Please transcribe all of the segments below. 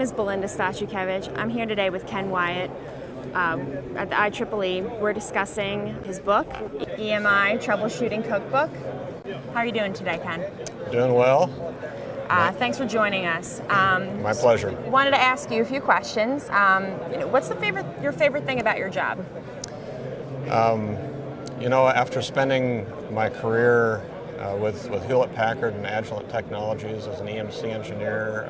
is Belinda Stasiukiewicz. I'm here today with Ken Wyatt at the IEEE. We're discussing his book, EMI Troubleshooting Cookbook. How are you doing today, Ken? Doing well. Thanks for joining us. My pleasure. Wanted to ask you a few questions. What's your favorite thing about your job? After spending my career with Hewlett-Packard and Agilent Technologies as an EMC engineer,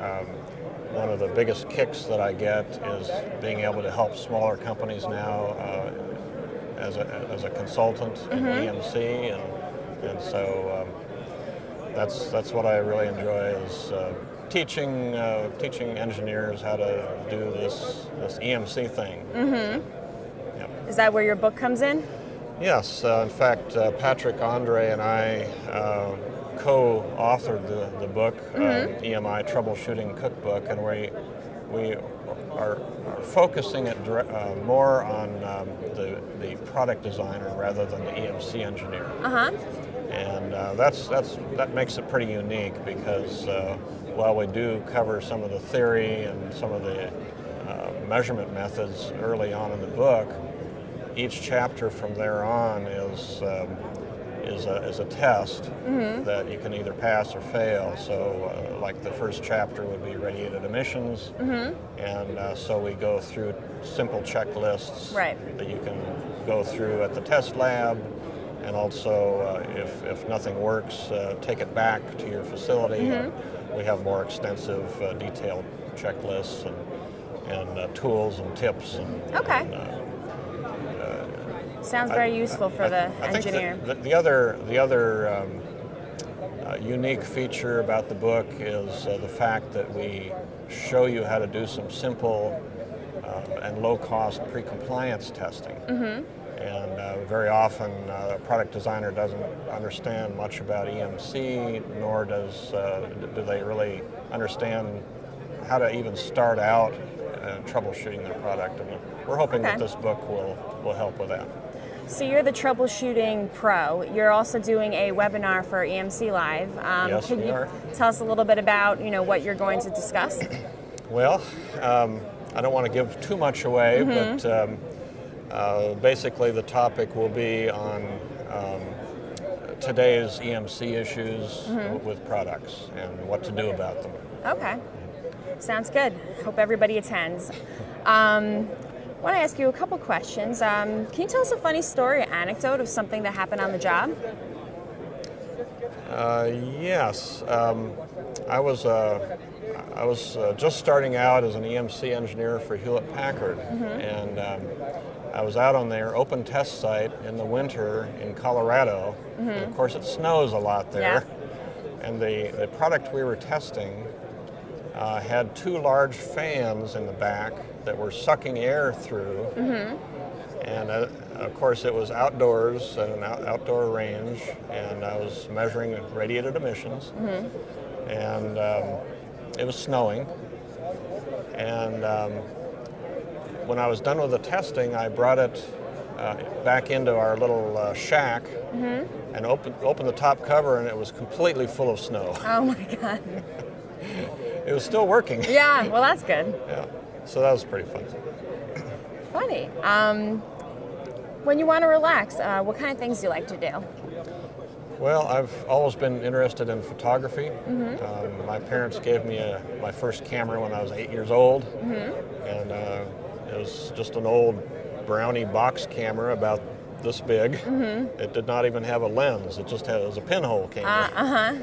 one of the biggest kicks that I get is being able to help smaller companies now as a consultant in EMC, and so that's what I really enjoy is teaching engineers how to do this EMC thing. Yep. Is that where your book comes in? Yes. In fact, Patrick, Andre, and I co-authored the book, EMI Troubleshooting Cookbook, and we are focusing it more on the product designer rather than the EMC engineer. And that makes it pretty unique because while we do cover some of the theory and some of the measurement methods early on in the book, each chapter from there on is a test that you can either pass or fail. So like the first chapter would be radiated emissions, and so we go through simple checklists that you can go through at the test lab, and also if nothing works, take it back to your facility. We have more extensive detailed checklists and tools and tips. Sounds very useful for the engineer. The other unique feature about the book is the fact that we show you how to do some simple and low-cost pre-compliance testing. And very often a product designer doesn't understand much about EMC, nor do they really understand how to even start out troubleshooting their product. And we're hoping that this book will help with that. So you're the troubleshooting pro. You're also doing a webinar for EMC Live. Yes, could we you are. Tell us a little bit about what you're going to discuss? Well, I don't want to give too much away, but basically the topic will be on today's EMC issues with products and what to do about them. Okay, sounds good. Hope everybody attends. I want to ask you a couple questions. Can you tell us a funny story or anecdote of something that happened on the job? Yes. I was just starting out as an EMC engineer for Hewlett-Packard, and I was out on their open test site in the winter in Colorado, and of course it snows a lot there, and the product we were testing had two large fans in the back that were sucking air through, and of course it was outdoors at an outdoor range, and I was measuring radiated emissions, and it was snowing, and when I was done with the testing, I brought it back into our little shack and opened the top cover, and it was completely full of snow. Oh my God. It was still working. Yeah, well that's good. Yeah, so that was pretty fun. Funny. When you want to relax, what kind of things do you like to do? Well, I've always been interested in photography. My parents gave me my first camera when I was 8 years old, and it was just an old Brownie box camera about this big. It did not even have a lens. It was a pinhole camera.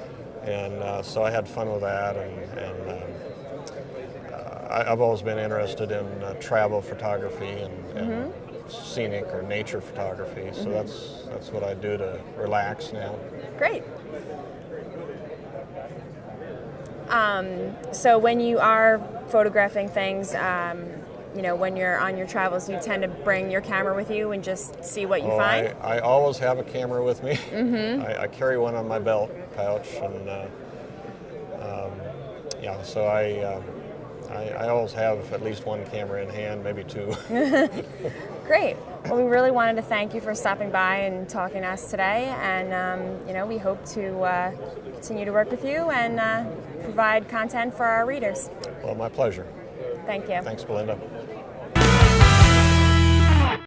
And so I had fun with that, and I've always been interested in travel photography and scenic or nature photography, so that's what I do to relax now. Great. So when you are photographing things, when you're on your travels, you tend to bring your camera with you and just see what you find? I always have a camera with me. I carry one on my belt pouch, and so I always have at least one camera in hand, maybe two. Great. Well, we really wanted to thank you for stopping by and talking to us today, and we hope to continue to work with you and provide content for our readers. Well, my pleasure. Thank you. Thanks, Belinda.